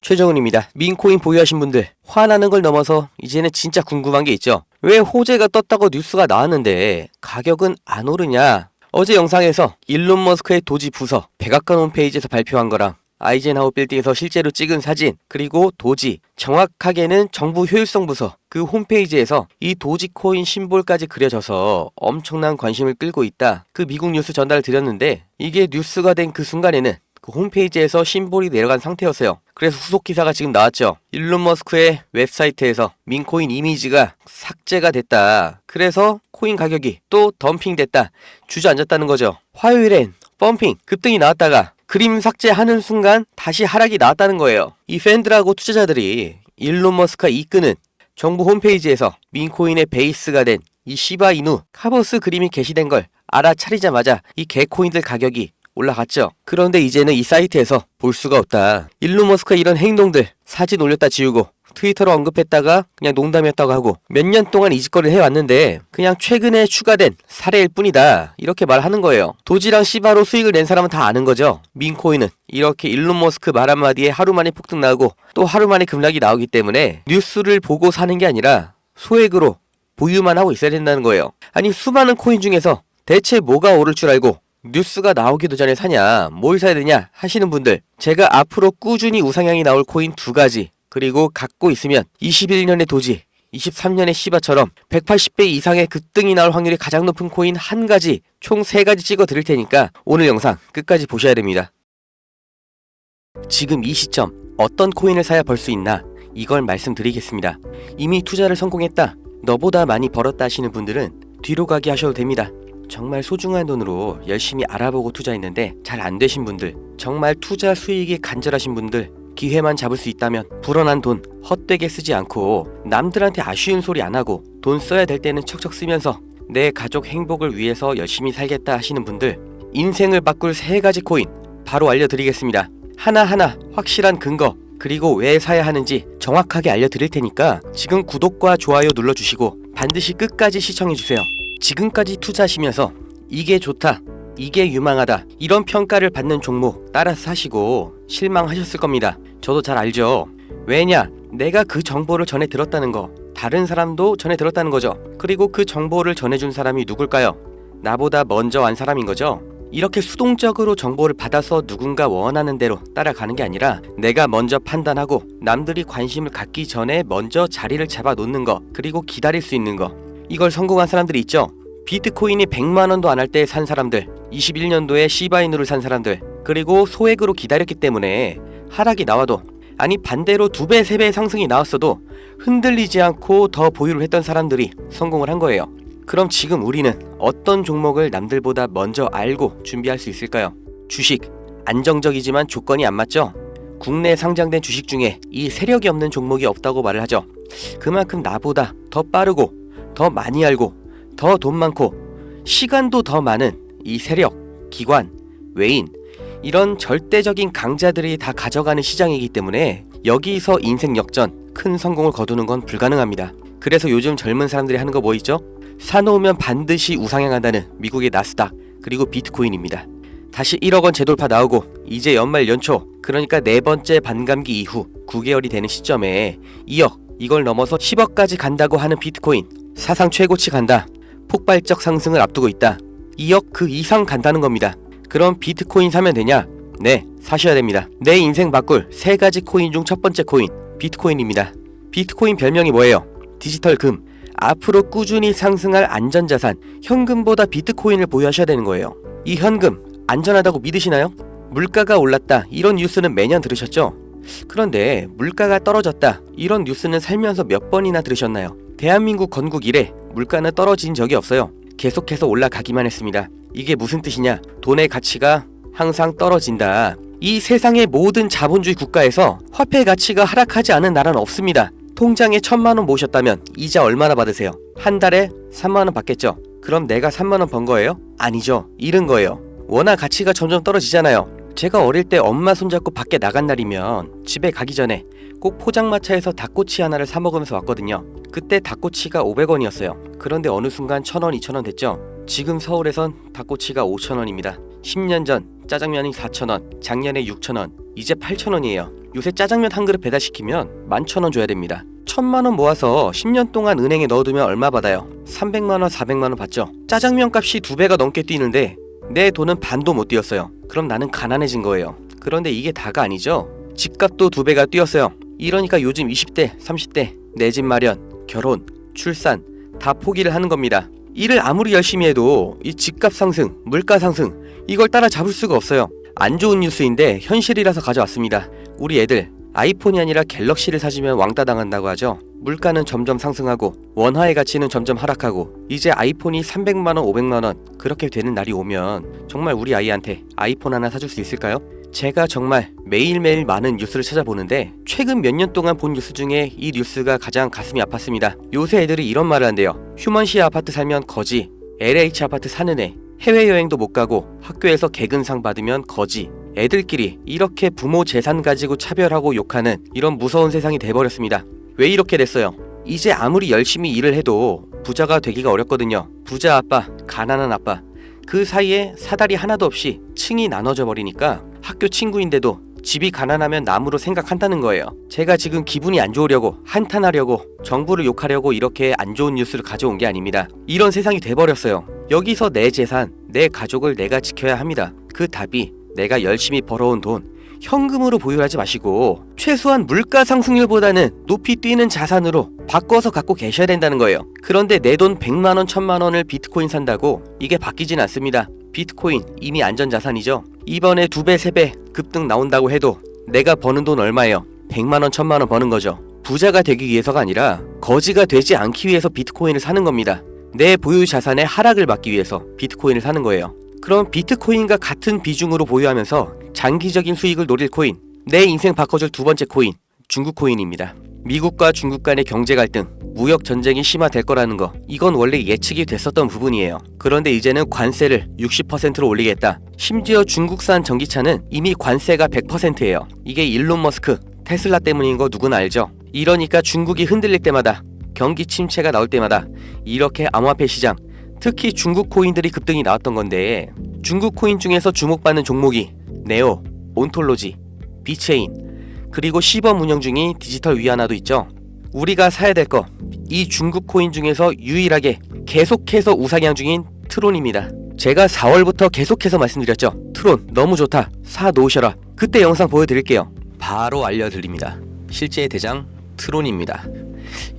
최정은입니다. 민코인 보유하신 분들, 화나는 걸 넘어서 이제는 진짜 궁금한 게 있죠. 왜 호재가 떴다고 뉴스가 나왔는데 가격은 안 오르냐? 어제 영상에서 일론 머스크의 도지 부서 백악관 홈페이지에서 발표한 거랑 아이젠하워 빌딩에서 실제로 찍은 사진, 그리고 도지, 정확하게는 정부 효율성 부서 그 홈페이지에서 이 도지코인 심볼까지 그려져서 엄청난 관심을 끌고 있다. 그 미국 뉴스 전달을 드렸는데 이게 뉴스가 된 그 순간에는 그 홈페이지에서 심볼이 내려간 상태였어요. 그래서 후속 기사가 지금 나왔죠. 일론 머스크의 웹사이트에서 민코인 이미지가 삭제가 됐다. 그래서 코인 가격이 또 덤핑됐다. 주저앉았다는 거죠. 화요일엔 펌핑, 급등이 나왔다가 그림 삭제하는 순간 다시 하락이 나왔다는 거예요. 이 팬들하고 투자자들이 일론 머스크가 이끄는 정부 홈페이지에서 민코인의 베이스가 된 이 시바이누 카보스 그림이 게시된 걸 알아차리자마자 이 개코인들 가격이 올라갔죠. 그런데 이제는 이 사이트에서 볼 수가 없다. 일론 머스크의 이런 행동들, 사진 올렸다 지우고 트위터로 언급했다가 그냥 농담이었다고 하고 몇 년 동안 이 짓거리를 해왔는데 그냥 최근에 추가된 사례일 뿐이다, 이렇게 말하는 거예요. 도지랑 시바로 수익을 낸 사람은 다 아는 거죠. 민코인은 이렇게 일론 머스크 말 한마디에 하루 만에 폭등 나오고 또 하루 만에 급락이 나오기 때문에 뉴스를 보고 사는 게 아니라 소액으로 보유만 하고 있어야 된다는 거예요. 아니, 수많은 코인 중에서 대체 뭐가 오를 줄 알고 뉴스가 나오기도 전에 사냐, 뭘 사야 되냐 하시는 분들, 제가 앞으로 꾸준히 우상향이 나올 코인 2가지, 그리고 갖고 있으면 21년의 도지, 23년의 시바처럼 180배 이상의 급등이 나올 확률이 가장 높은 코인 1가지, 총 3가지 찍어 드릴 테니까 오늘 영상 끝까지 보셔야 됩니다. 지금 이 시점 어떤 코인을 사야 벌 수 있나, 이걸 말씀드리겠습니다. 이미 투자를 성공했다, 너보다 많이 벌었다 하시는 분들은 뒤로 가기 하셔도 됩니다. 정말 소중한 돈으로 열심히 알아보고 투자했는데 잘 안 되신 분들, 정말 투자 수익이 간절하신 분들, 기회만 잡을 수 있다면 불어난 돈 헛되게 쓰지 않고 남들한테 아쉬운 소리 안 하고 돈 써야 될 때는 척척 쓰면서 내 가족 행복을 위해서 열심히 살겠다 하시는 분들, 인생을 바꿀 3가지 코인 바로 알려드리겠습니다. 하나하나 확실한 근거, 그리고 왜 사야 하는지 정확하게 알려드릴 테니까 지금 구독과 좋아요 눌러주시고 반드시 끝까지 시청해주세요. 지금까지 투자하시면서 이게 좋다, 이게 유망하다, 이런 평가를 받는 종목 따라서 사시고 실망하셨을 겁니다. 저도 잘 알죠. 왜냐? 내가 그 정보를 전해 들었다는 거, 다른 사람도 전해 들었다는 거죠. 그리고 그 정보를 전해준 사람이 누굴까요? 나보다 먼저 안 사람인 거죠. 이렇게 수동적으로 정보를 받아서 누군가 원하는 대로 따라가는 게 아니라 내가 먼저 판단하고 남들이 관심을 갖기 전에 먼저 자리를 잡아 놓는 거, 그리고 기다릴 수 있는 거, 이걸 성공한 사람들이 있죠. 비트코인이 100만원도 안 할 때 산 사람들, 21년도에 시바이누를 산 사람들, 그리고 소액으로 기다렸기 때문에 하락이 나와도, 아니 반대로 2배, 3배 상승이 나왔어도 흔들리지 않고 더 보유를 했던 사람들이 성공을 한 거예요. 그럼 지금 우리는 어떤 종목을 남들보다 먼저 알고 준비할 수 있을까요? 주식, 안정적이지만 조건이 안 맞죠? 국내 상장된 주식 중에 이 세력이 없는 종목이 없다고 말을 하죠. 그만큼 나보다 더 빠르고 더 많이 알고 더 돈 많고 시간도 더 많은 이 세력, 기관, 외인, 이런 절대적인 강자들이 다 가져가는 시장이기 때문에 여기서 인생 역전, 큰 성공을 거두는 건 불가능합니다. 그래서 요즘 젊은 사람들이 하는 거 뭐 있죠? 사놓으면 반드시 우상향한다는 미국의 나스닥, 그리고 비트코인입니다. 다시 1억원 재돌파 나오고 이제 연말 연초, 그러니까 4번째 반감기 이후 9개월이 되는 시점에 2억, 이걸 넘어서 10억까지 간다고 하는 비트코인, 사상 최고치 간다, 폭발적 상승을 앞두고 있다, 2억 그 이상 간다는 겁니다. 그럼 비트코인 사면 되냐? 네, 사셔야 됩니다. 내 인생 바꿀 3가지 코인 중 첫 번째 코인, 비트코인입니다. 비트코인 별명이 뭐예요? 디지털 금. 앞으로 꾸준히 상승할 안전자산, 현금보다 비트코인을 보유하셔야 되는 거예요. 이 현금 안전하다고 믿으시나요? 물가가 올랐다, 이런 뉴스는 매년 들으셨죠? 그런데 물가가 떨어졌다, 이런 뉴스는 살면서 몇 번이나 들으셨나요? 대한민국 건국 이래 물가는 떨어진 적이 없어요. 계속해서 올라가기만 했습니다. 이게 무슨 뜻이냐? 돈의 가치가 항상 떨어진다. 이 세상의 모든 자본주의 국가에서 화폐 가치가 하락하지 않은 나라는 없습니다. 통장에 1000만원 모으셨다면 이자 얼마나 받으세요? 한 달에 3만원 받겠죠? 그럼 내가 3만원 번 거예요? 아니죠. 잃은 거예요. 워낙 가치가 점점 떨어지잖아요. 제가 어릴 때 엄마 손잡고 밖에 나간 날이면 집에 가기 전에 꼭 포장마차에서 닭꼬치 하나를 사 먹으면서 왔거든요. 그때 닭꼬치가 500원이었어요. 그런데 어느 순간 1000원, 2000원 됐죠. 지금 서울에선 닭꼬치가 5000원입니다. 10년 전 짜장면이 4000원, 작년에 6000원, 이제 8,000원이에요. 요새 짜장면 한 그릇 배달시키면 11,000원 줘야 됩니다. 1,000만원 모아서 10년 동안 은행에 넣어두면 얼마 받아요? 300만원, 400만원 받죠? 짜장면 값이 2배가 넘게 뛰는데 내 돈은 반도 못 뛰었어요. 그럼 나는 가난해진 거예요. 그런데 이게 다가 아니죠? 집값도 2배가 뛰었어요. 이러니까 요즘 20대, 30대 내 집 마련, 결혼, 출산 다 포기를 하는 겁니다. 일을 아무리 열심히 해도 이 집값 상승, 물가 상승 이걸 따라잡을 수가 없어요. 안 좋은 뉴스인데 현실이라서 가져왔습니다. 우리 애들 아이폰이 아니라 갤럭시를 사주면 왕따 당한다고 하죠. 물가는 점점 상승하고 원화의 가치는 점점 하락하고 이제 아이폰이 300만원, 500만원 그렇게 되는 날이 오면 정말 우리 아이한테 아이폰 하나 사줄 수 있을까요? 제가 정말 매일매일 많은 뉴스를 찾아보는데 최근 몇 년 동안 본 뉴스 중에 이 뉴스가 가장 가슴이 아팠습니다. 요새 애들이 이런 말을 한대요. 휴먼시 아파트 살면 거지, LH 아파트 사는 애, 해외여행도 못 가고 학교에서 개근상 받으면 거지. 애들끼리 이렇게 부모 재산 가지고 차별하고 욕하는 이런 무서운 세상이 돼버렸습니다. 왜 이렇게 됐어요? 이제 아무리 열심히 일을 해도 부자가 되기가 어렵거든요. 부자 아빠, 가난한 아빠 그 사이에 사다리 하나도 없이 층이 나눠져 버리니까 학교 친구인데도 집이 가난하면 남으로 생각한다는 거예요. 제가 지금 기분이 안 좋으려고 한탄하려고 정부를 욕하려고 이렇게 안 좋은 뉴스를 가져온 게 아닙니다. 이런 세상이 돼버렸어요. 여기서 내 재산, 내 가족을 내가 지켜야 합니다. 그 답이 내가 열심히 벌어온 돈 현금으로 보유하지 마시고 최소한 물가 상승률보다는 높이 뛰는 자산으로 바꿔서 갖고 계셔야 된다는 거예요. 그런데 내 돈 100만원, 1000만원을 비트코인 산다고 이게 바뀌진 않습니다. 비트코인 이미 안전자산이죠. 이번에 2배, 3배 급등 나온다고 해도 내가 버는 돈 얼마예요? 100만원, 1000만원 버는 거죠. 부자가 되기 위해서가 아니라 거지가 되지 않기 위해서 비트코인을 사는 겁니다. 내 보유 자산의 하락을 막기 위해서 비트코인을 사는 거예요. 그럼 비트코인과 같은 비중으로 보유하면서 장기적인 수익을 노릴 코인, 내 인생 바꿔줄 두 번째 코인, 중국 코인입니다. 미국과 중국 간의 경제 갈등, 무역 전쟁이 심화될 거라는 거, 이건 원래 예측이 됐었던 부분이에요. 그런데 이제는 관세를 60%로 올리겠다. 심지어 중국산 전기차는 이미 관세가 100%예요. 이게 일론 머스크, 테슬라 때문인 거 누구나 알죠. 이러니까 중국이 흔들릴 때마다, 경기 침체가 나올 때마다 이렇게 암호화폐 시장, 특히 중국 코인들이 급등이 나왔던 건데, 중국 코인 중에서 주목받는 종목이 네오, 온톨로지, 비체인, 그리고 시범 운영 중인 디지털 위안화도 있죠. 우리가 사야 될 거, 이 중국 코인 중에서 유일하게 계속해서 우상향 중인 트론입니다. 제가 4월부터 계속해서 말씀드렸죠. 트론 너무 좋다, 사 놓으셔라. 그때 영상 보여드릴게요. 바로 알려드립니다. 실제 대장 트론입니다.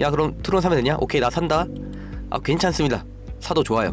야, 그럼 트론 사면 되냐? 오케이, 나 산다. 괜찮습니다. 사도 좋아요.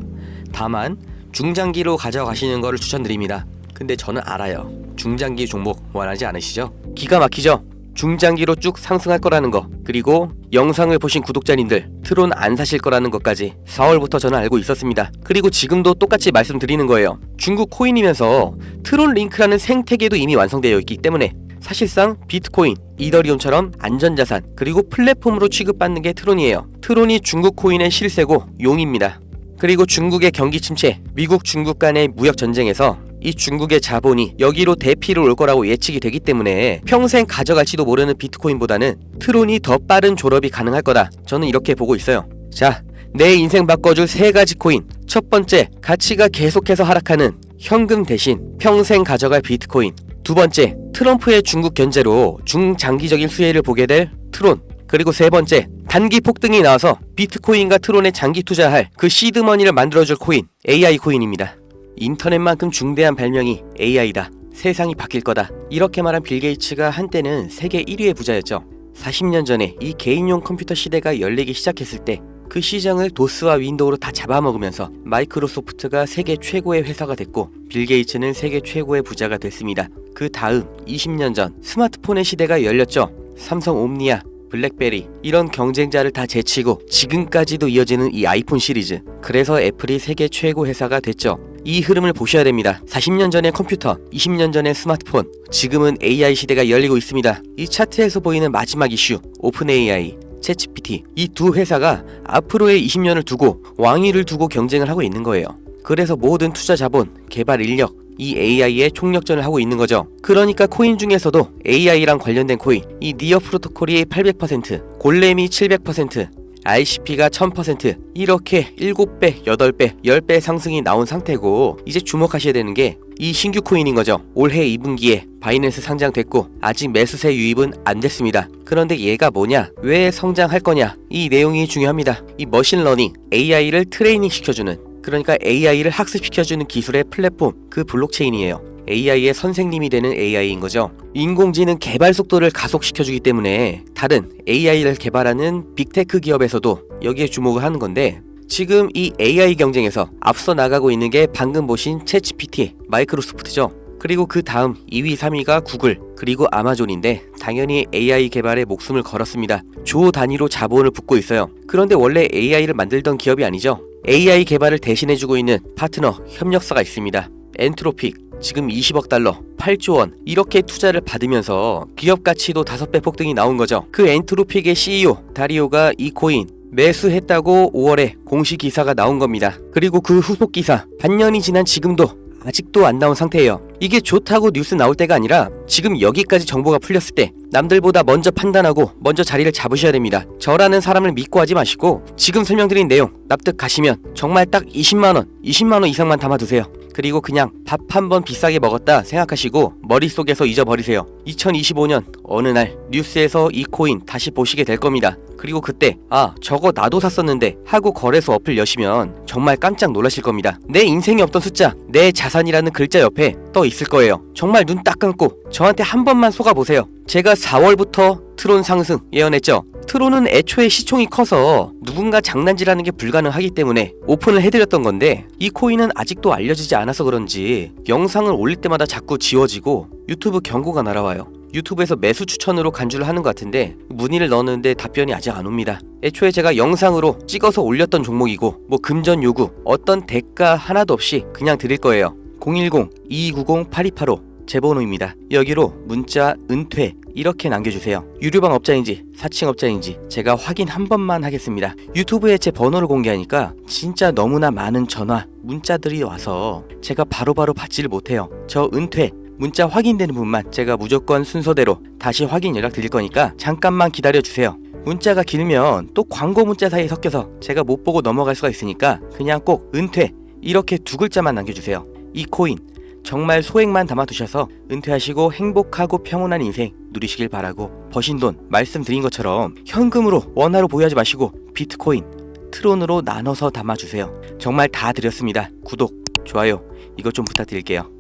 다만 중장기로 가져가시는 거를 추천드립니다. 근데 저는 알아요. 중장기 종목 원하지 않으시죠? 기가 막히죠? 중장기로 쭉 상승할 거라는 거, 그리고 영상을 보신 구독자님들 트론 안 사실 거라는 것까지 4월부터 저는 알고 있었습니다. 그리고 지금도 똑같이 말씀드리는 거예요. 중국 코인이면서 트론 링크라는 생태계도 이미 완성되어 있기 때문에 사실상 비트코인, 이더리움처럼 안전자산, 그리고 플랫폼으로 취급받는 게 트론이에요. 트론이 중국 코인의 실세고 용입니다. 그리고 중국의 경기 침체, 미국 중국 간의 무역 전쟁에서 이 중국의 자본이 여기로 대피를 올 거라고 예측이 되기 때문에 평생 가져갈지도 모르는 비트코인보다는 트론이 더 빠른 졸업이 가능할 거다. 저는 이렇게 보고 있어요. 자, 내 인생 바꿔줄 3가지 코인. 첫 번째, 가치가 계속해서 하락하는 현금 대신 평생 가져갈 비트코인. 두 번째, 트럼프의 중국 견제로 중장기적인 수혜를 보게 될 트론. 그리고 세 번째, 단기 폭등이 나와서 비트코인과 트론에 장기 투자할 그 시드머니를 만들어줄 코인, AI 코인입니다. 인터넷만큼 중대한 발명이 AI다. 세상이 바뀔 거다. 이렇게 말한 빌 게이츠가 한때는 세계 1위의 부자였죠. 40년 전에 이 개인용 컴퓨터 시대가 열리기 시작했을 때 그 시장을 도스와 윈도우로 다 잡아먹으면서 마이크로소프트가 세계 최고의 회사가 됐고 빌 게이츠는 세계 최고의 부자가 됐습니다. 그 다음 20년 전 스마트폰의 시대가 열렸죠. 삼성 옴니아, 블랙베리 이런 경쟁자를 다 제치고 지금까지도 이어지는 이 아이폰 시리즈. 그래서 애플이 세계 최고 회사가 됐죠. 이 흐름을 보셔야 됩니다. 40년 전의 컴퓨터, 20년 전의 스마트폰, 지금은 AI 시대가 열리고 있습니다. 이 차트에서 보이는 마지막 이슈, 오픈 AI, 챗GPT, 이 두 회사가 앞으로의 20년을 두고 왕위를 두고 경쟁을 하고 있는 거예요. 그래서 모든 투자 자본, 개발 인력, 이 AI의 총력전을 하고 있는 거죠. 그러니까 코인 중에서도 AI랑 관련된 코인, 이 니어 프로토콜이 800%, 골렘이 700%, ICP가 1000%, 이렇게 7배, 8배, 10배 상승이 나온 상태고, 이제 주목하셔야 되는 게 이 신규 코인인 거죠. 올해 2분기에 바이낸스 상장됐고 아직 매수세 유입은 안 됐습니다. 그런데 얘가 뭐냐? 왜 성장할 거냐? 이 내용이 중요합니다. 이 머신러닝, AI를 트레이닝 시켜주는, 그러니까 AI를 학습시켜주는 기술의 플랫폼, 그 블록체인이에요. AI의 선생님이 되는 AI인 거죠. 인공지능 개발 속도를 가속시켜주기 때문에 다른 AI를 개발하는 빅테크 기업에서도 여기에 주목을 하는 건데, 지금 이 AI 경쟁에서 앞서 나가고 있는 게 방금 보신 챗GPT, 마이크로소프트죠. 그리고 그 다음 2위, 3위가 구글, 그리고 아마존인데 당연히 AI 개발에 목숨을 걸었습니다. 조 단위로 자본을 붓고 있어요. 그런데 원래 AI를 만들던 기업이 아니죠. AI 개발을 대신해주고 있는 파트너, 협력사가 있습니다. 엔트로픽, 지금 20억 달러, 8조 원 이렇게 투자를 받으면서 기업 가치도 5배 폭등이 나온 거죠. 그 엔트로픽의 CEO 다리오가 이 코인 매수했다고 5월에 공식 기사가 나온 겁니다. 그리고 그 후속 기사 반년이 지난 지금도 아직도 안 나온 상태예요. 이게 좋다고 뉴스 나올 때가 아니라 지금 여기까지 정보가 풀렸을 때 남들보다 먼저 판단하고 먼저 자리를 잡으셔야 됩니다. 저라는 사람을 믿고 하지 마시고 지금 설명드린 내용 납득 가시면 정말 딱 20만원 이상만 담아두세요. 그리고 그냥 밥 한 번 비싸게 먹었다 생각하시고 머릿속에서 잊어버리세요. 2025년 어느 날 뉴스에서 이 코인 다시 보시게 될 겁니다. 그리고 그때 아 저거 나도 샀었는데 하고 거래소 어플 여시면 정말 깜짝 놀라실 겁니다. 내 인생에 없던 숫자, 내 자산이라는 글자 옆에 떠 있을 거예요. 정말 눈 딱 감고 저한테 한 번만 속아보세요. 제가 4월부터 트론 상승 예언했죠. 트론은 애초에 시총이 커서 누군가 장난질하는 게 불가능하기 때문에 오픈을 해드렸던 건데, 이 코인은 아직도 알려지지 않아서 그런지 영상을 올릴 때마다 자꾸 지워지고 유튜브 경고가 날아와요. 유튜브에서 매수 추천으로 간주를 하는 것 같은데 문의를 넣었는데 답변이 아직 안 옵니다. 애초에 제가 영상으로 찍어서 올렸던 종목이고 뭐 금전 요구 어떤 대가 하나도 없이 그냥 드릴 거예요. 010-2290-8285 제 번호입니다. 여기로 문자 은퇴 이렇게 남겨주세요. 유료방 업자인지 사칭 업자인지 제가 확인 한 번만 하겠습니다. 유튜브에 제 번호를 공개하니까 진짜 너무나 많은 전화, 문자들이 와서 제가 바로바로 받지를 못해요. 저 은퇴 문자 확인되는 분만 제가 무조건 순서대로 다시 확인 연락 드릴 거니까 잠깐만 기다려주세요. 문자가 길면 또 광고 문자 사이에 섞여서 제가 못 보고 넘어갈 수가 있으니까 그냥 꼭 은퇴 이렇게 2글자만 남겨주세요. 이 코인 정말 소액만 담아두셔서 은퇴하시고 행복하고 평온한 인생 누리시길 바라고, 버신 돈 말씀드린 것처럼 현금으로 원화로 보유하지 마시고 비트코인, 트론으로 나눠서 담아주세요. 정말 다 드렸습니다. 구독, 좋아요 이것 좀 부탁드릴게요.